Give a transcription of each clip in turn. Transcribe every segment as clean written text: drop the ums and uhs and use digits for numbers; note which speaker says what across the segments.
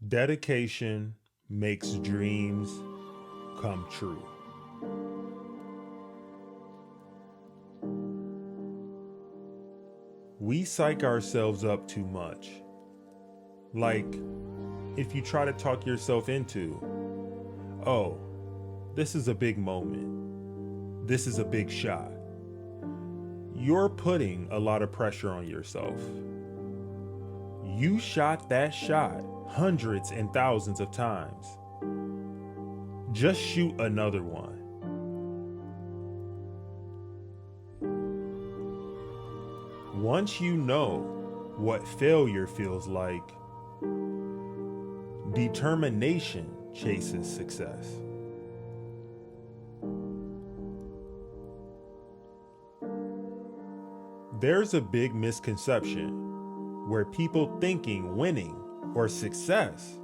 Speaker 1: Dedication makes dreams come true. We psych ourselves up too much. Like, if you try to talk yourself into, oh, this is a big moment, this is a big shot, you're putting a lot of pressure on yourself. You shot that shot hundreds and thousands of times. Just shoot another one. Once you know what failure feels like, determination chases success. There's a big misconception where people thinking winning or success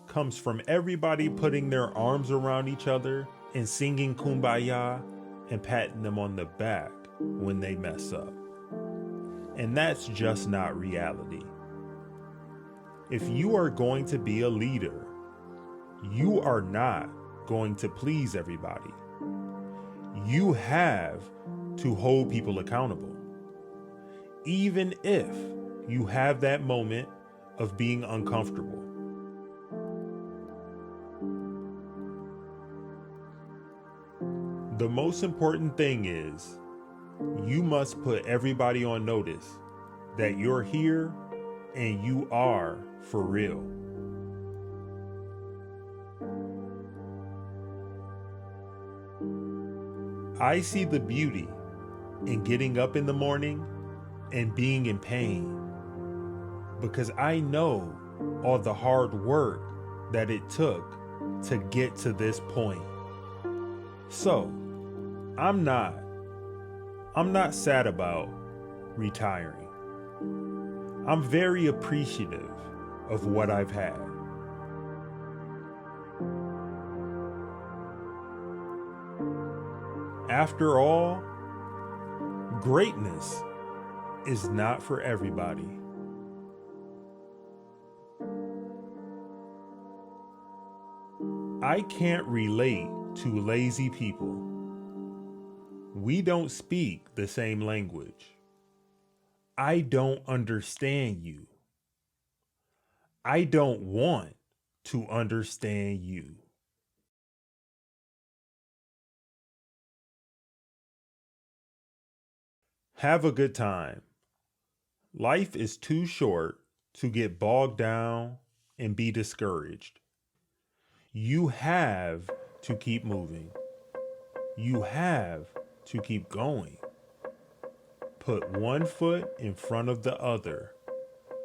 Speaker 1: comes from everybody putting their arms around each other and singing Kumbaya and patting them on the back when they mess up. And that's just not reality. If you are going to be a leader, you are not going to please everybody. You have to hold people accountable. Even if you have that moment of being uncomfortable. The most important thing is you must put everybody on notice that you're here and you are for real. I see the beauty in getting up in the morning and being in pain because I know all the hard work that it took to get to this point. So, I'm not sad about retiring. I'm very appreciative of what I've had. After all, greatness is not for everybody. I can't relate to lazy people. We don't speak the same language. I don't understand you. I don't want to understand you. Have a good time. Life is too short to get bogged down and be discouraged. You have to keep moving. You have to keep going. Put one foot in front of the other.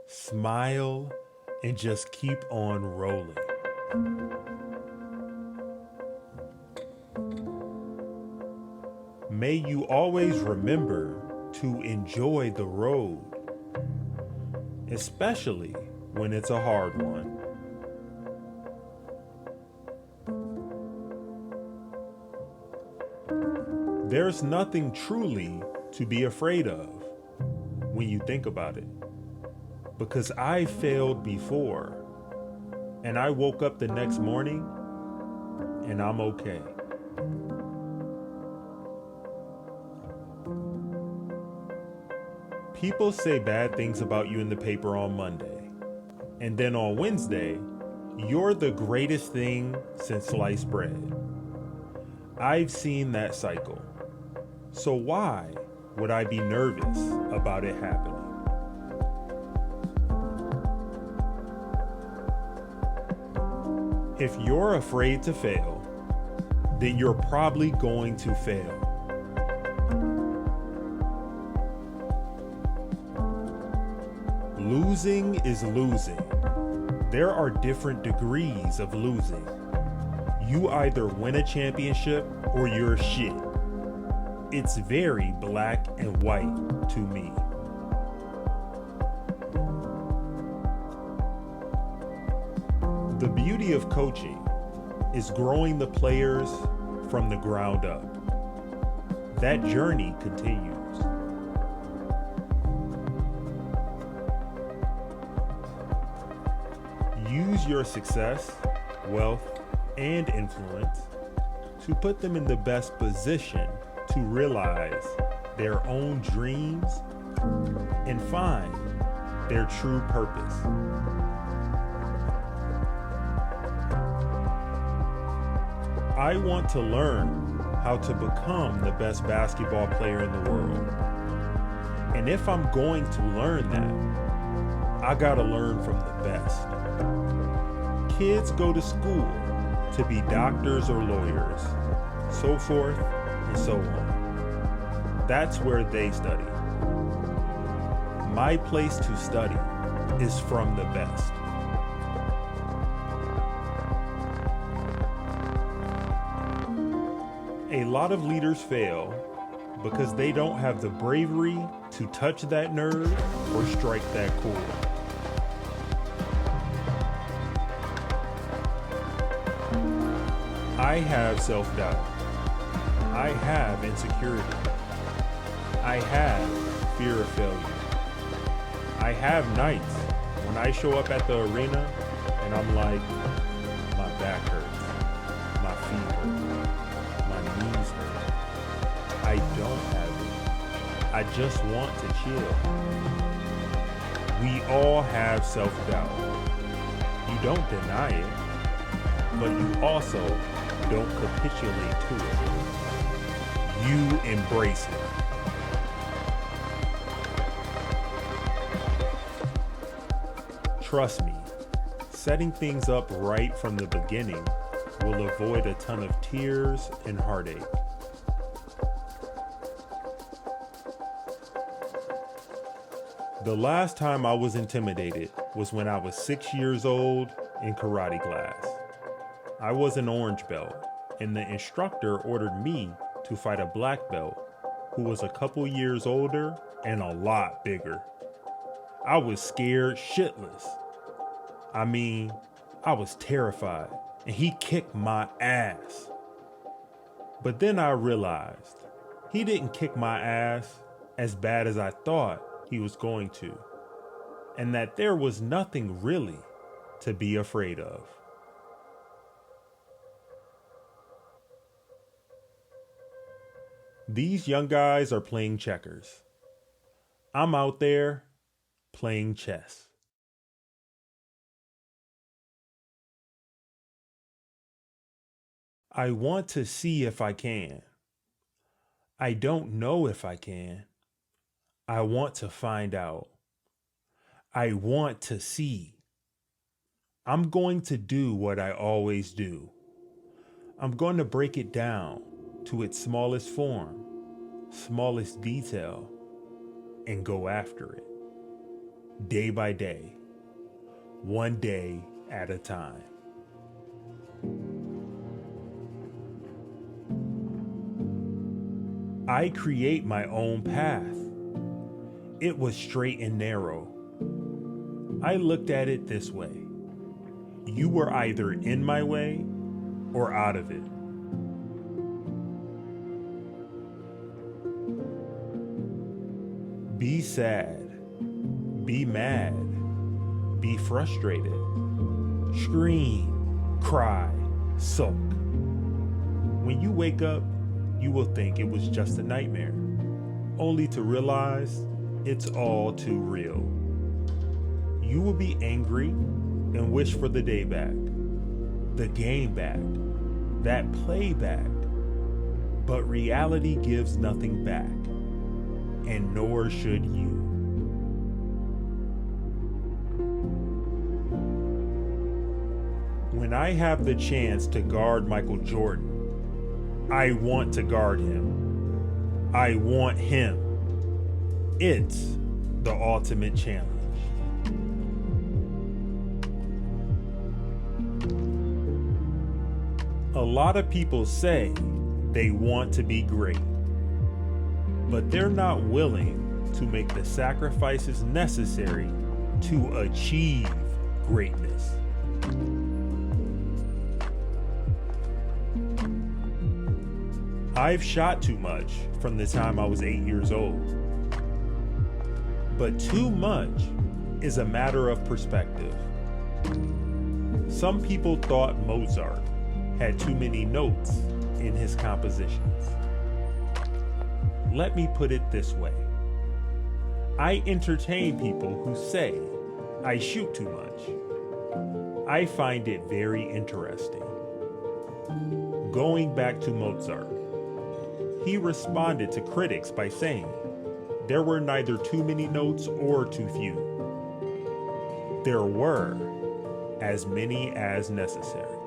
Speaker 1: Smile and just keep on rolling. May you always remember to enjoy the road, especially when it's a hard one. There's nothing truly to be afraid of when you think about it. Because I failed before, and I woke up the next morning, and I'm okay. People say bad things about you in the paper on Monday, and then on Wednesday, you're the greatest thing since sliced bread. I've seen that cycle. So why would I be nervous about it happening? If you're afraid to fail, then you're probably going to fail. Losing is losing. There are different degrees of losing. You either win a championship or you're shit. It's very black and white to me. The beauty of coaching is growing the players from the ground up. That journey continues. Use your success, wealth, and influence to put them in the best position to realize their own dreams and find their true purpose. I want to learn how to become the best basketball player in the world. And if I'm going to learn that, I gotta learn from the best. Kids go to school to be doctors or lawyers, so forth and so on. That's where they study. My place to study is from the best. A lot of leaders fail because they don't have the bravery to touch that nerve or strike that chord. I have self-doubt. I have insecurity. I have fear of failure. I have nights when I show up at the arena and I'm like, my back hurts, my feet hurt, my knees hurt. I don't have it. I just want to chill. We all have self-doubt. You don't deny it, but you also don't capitulate to it. You embrace it. Trust me, setting things up right from the beginning will avoid a ton of tears and heartache. The last time I was intimidated was when I was 6 years old in karate class. I was an orange belt, and the instructor ordered me to fight a black belt who was a couple years older and a lot bigger. I was scared shitless. I mean, I was terrified, and he kicked my ass. But then I realized he didn't kick my ass as bad as I thought he was going to, and that there was nothing really to be afraid of. These young guys are playing checkers. I'm out there playing chess. I want to see if I can. I don't know if I can. I want to find out. I want to see. I'm going to do what I always do. I'm going to break it down to its smallest form, smallest detail, and go after it. Day by day, one day at a time. I create my own path. It was straight and narrow. I looked at it this way. You were either in my way or out of it. Be sad. Be mad. Be frustrated. Scream. Cry. Sulk. When you wake up, you will think it was just a nightmare, only to realize it's all too real. You will be angry and wish for the day back, the game back, that play back. But reality gives nothing back, and nor should you. When I have the chance to guard Michael Jordan, I want to guard him. I want him. It's the ultimate challenge. A lot of people say they want to be great, but they're not willing to make the sacrifices necessary to achieve greatness. I've shot too much from the time I was 8 years old. But too much is a matter of perspective. Some people thought Mozart had too many notes in his compositions. Let me put it this way. I entertain people who say I shoot too much. I find it very interesting. Going back to Mozart, he responded to critics by saying there were neither too many notes or too few. There were as many as necessary.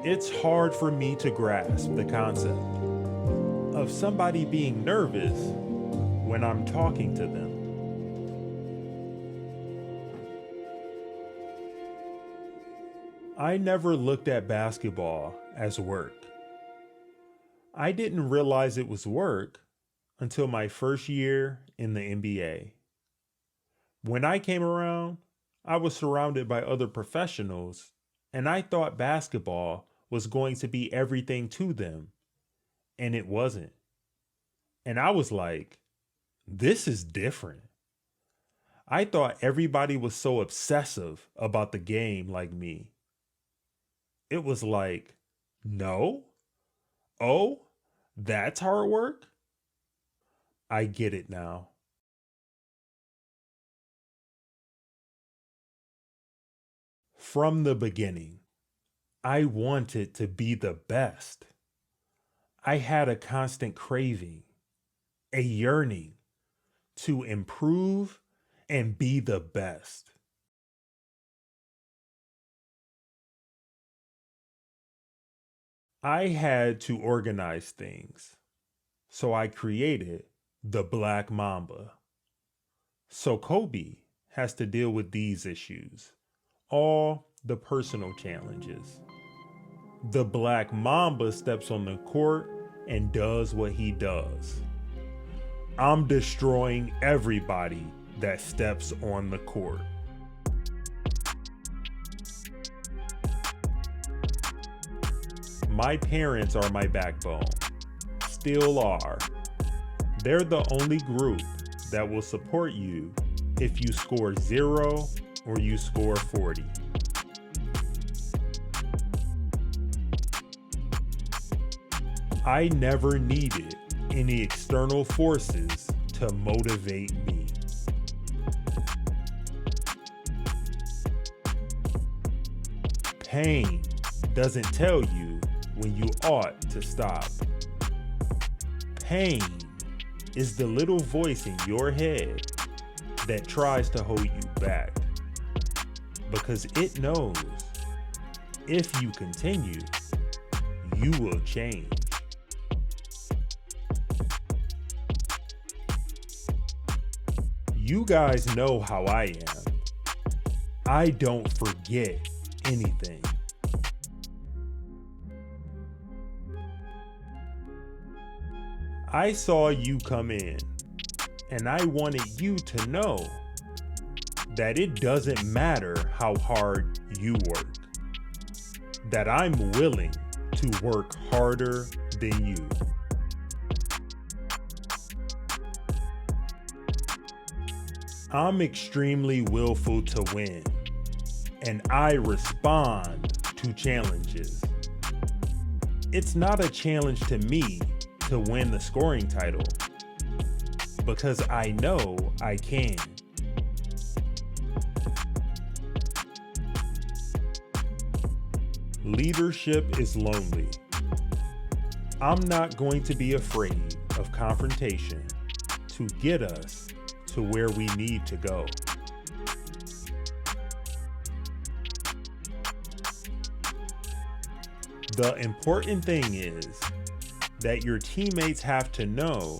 Speaker 1: It's hard for me to grasp the concept of somebody being nervous when I'm talking to them. I never looked at basketball as work. I didn't realize it was work until my first year in the NBA. When I came around, I was surrounded by other professionals, and I thought basketball was going to be everything to them, and it wasn't. And I was like, this is different. I thought everybody was so obsessive about the game like me. It was like, no? Oh, that's hard work? I get it now. From the beginning, I wanted to be the best. I had a constant craving, a yearning to improve and be the best. I had to organize things, so I created the Black Mamba. So Kobe has to deal with these issues, all the personal challenges. The Black Mamba steps on the court and does what he does. I'm destroying everybody that steps on the court. My parents are my backbone, still are. They're the only group that will support you if you score 0 or you score 40. I never needed any external forces to motivate me. Pain doesn't tell you when you ought to stop. Pain is the little voice in your head that tries to hold you back, because it knows if you continue, you will change. You guys know how I am. I don't forget anything. I saw you come in, and I wanted you to know that it doesn't matter how hard you work, that I'm willing to work harder than you. I'm extremely willful to win, and I respond to challenges. It's not a challenge to me to win the scoring title, because I know I can. Leadership is lonely. I'm not going to be afraid of confrontation to get us to where we need to go. The important thing is that your teammates have to know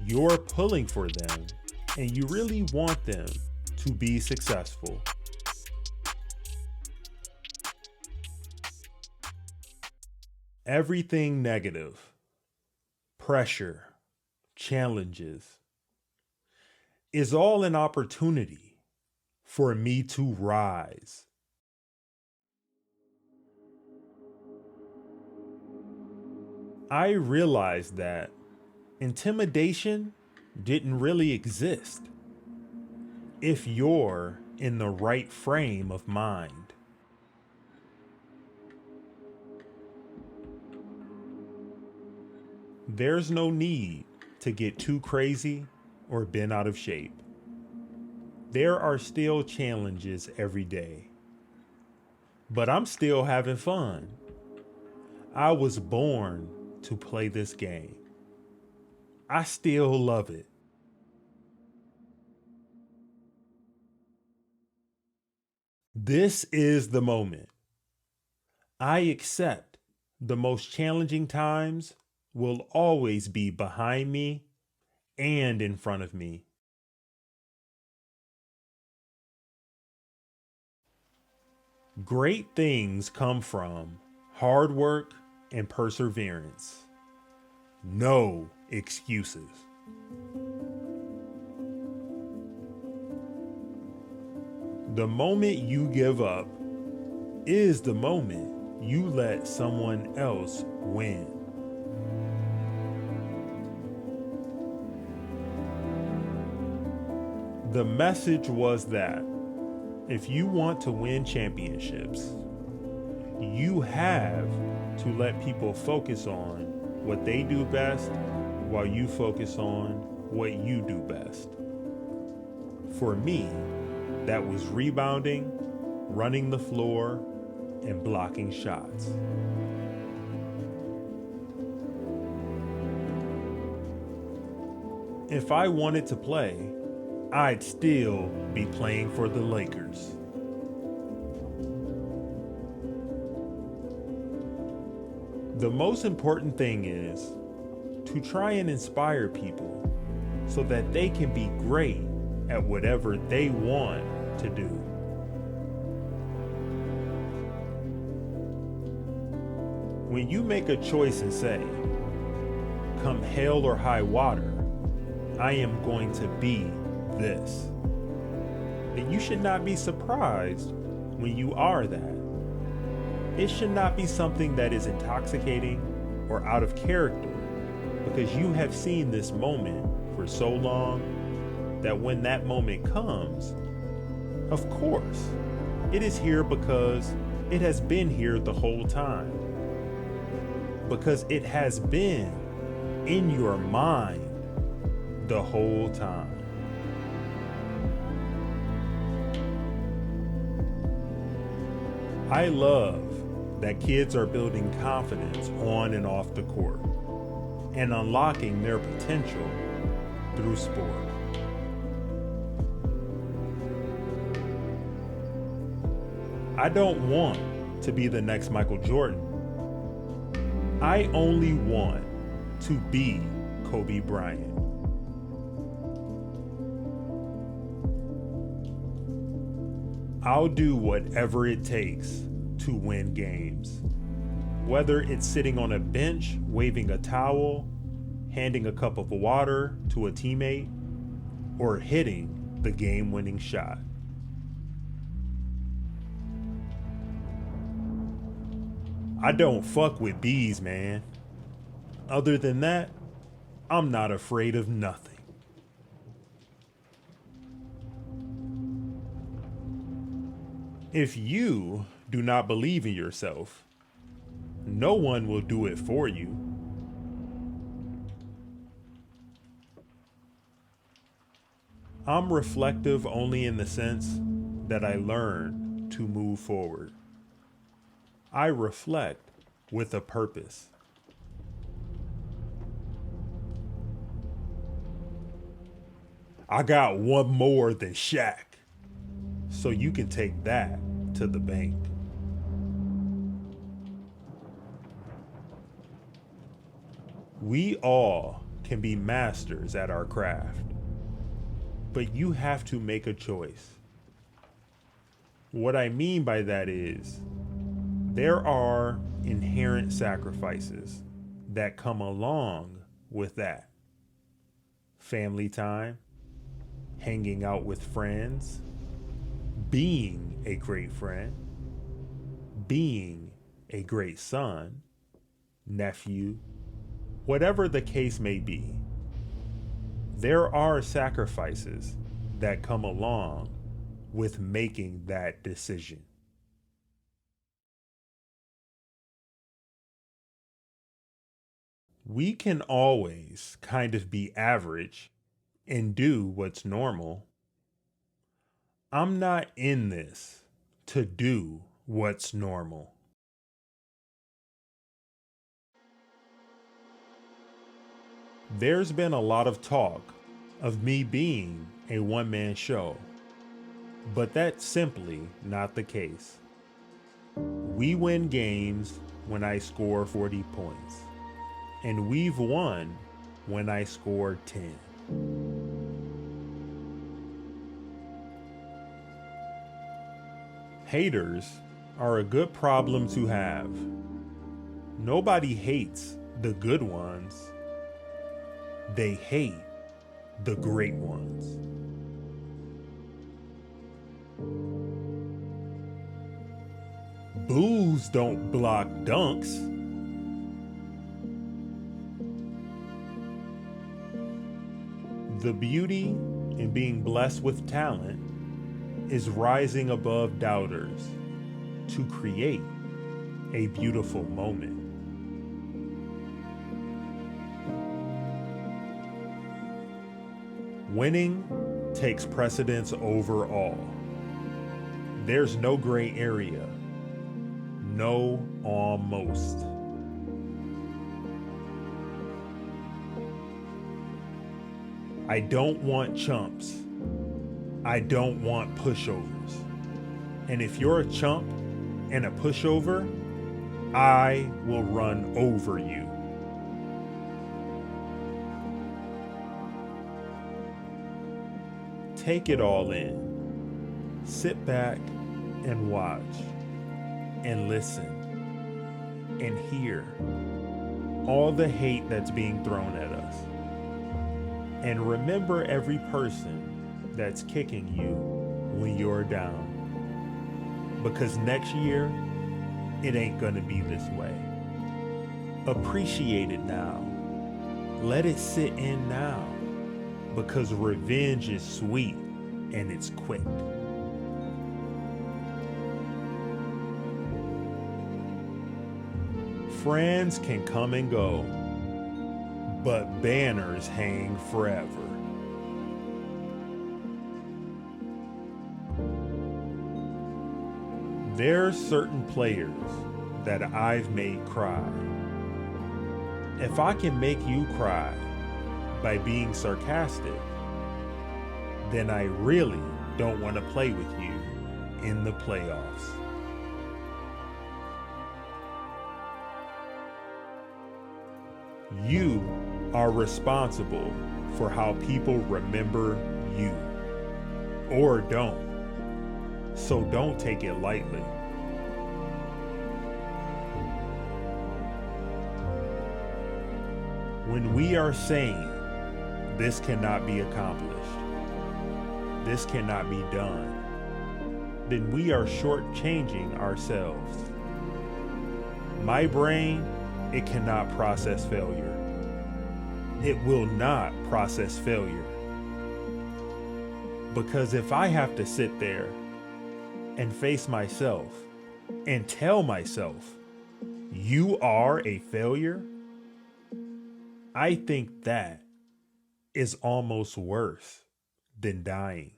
Speaker 1: you're pulling for them and you really want them to be successful. Everything negative, pressure, challenges, is all an opportunity for me to rise. I realized that intimidation didn't really exist. if you're in the right frame of mind. There's no need to get too crazy or bent out of shape. There are still challenges every day, but I'm still having fun. I was born to play this game. I still love it. This is the moment. I accept the most challenging times will always be behind me and in front of me. Great things come from hard work and perseverance. No excuses. The moment you give up is the moment you let someone else win. The message was that if you want to win championships, you have to let people focus on what they do best while you focus on what you do best. For me, that was rebounding, running the floor, and blocking shots. If I wanted to play, I'd still be playing for the Lakers. The most important thing is to try and inspire people so that they can be great at whatever they want to do. When you make a choice and say, come hell or high water, I am going to be this, then you should not be surprised when you are that. It should not be something that is intoxicating or out of character, because you have seen this moment for so long that when that moment comes, of course, it is here because it has been here the whole time. Because it has been in your mind the whole time. I love that kids are building confidence on and off the court and unlocking their potential through sport. I don't want to be the next Michael Jordan. I only want to be Kobe Bryant. I'll do whatever it takes to win games. Whether it's sitting on a bench, waving a towel, handing a cup of water to a teammate, or hitting the game-winning shot. I don't fuck with bees, man. Other than that, I'm not afraid of nothing. If you do not believe in yourself, no one will do it for you. I'm reflective only in the sense that I learn to move forward. I reflect with a purpose. I got one more than Shaq, so you can take that to the bank. We all can be masters at our craft, but you have to make a choice. What I mean by that is, there are inherent sacrifices that come along with that. Family time, hanging out with friends, being a great friend, being a great son, nephew, whatever the case may be. There are sacrifices that come along with making that decision. We can always kind of be average and do what's normal. I'm not in this to do what's normal. There's been a lot of talk of me being a one-man show, but that's simply not the case. We win games when I score 40 points, and we've won when I score 10. Haters are a good problem to have. Nobody hates the good ones. They hate the great ones. Boos don't block dunks. The beauty in being blessed with talent is rising above doubters to create a beautiful moment. Winning takes precedence over all. There's no gray area, no almost. I don't want chumps. I don't want pushovers. And if you're a chump and a pushover, I will run over you. Take it all in. Sit back and watch and listen and hear all the hate that's being thrown at us. And remember every person that's kicking you when you're down. Because next year, it ain't gonna be this way. Appreciate it now. Let it sit in now. Because revenge is sweet and it's quick. Friends can come and go, but banners hang forever. There's certain players that I've made cry. If I can make you cry by being sarcastic, then I really don't want to play with you in the playoffs. You are responsible for how people remember you, or don't. So don't take it lightly. When we are saying this cannot be accomplished, this cannot be done, then we are shortchanging ourselves. My brain, it cannot process failure. It will not process failure. Because if I have to sit there and face myself and tell myself, you are a failure, I think that is almost worse than dying.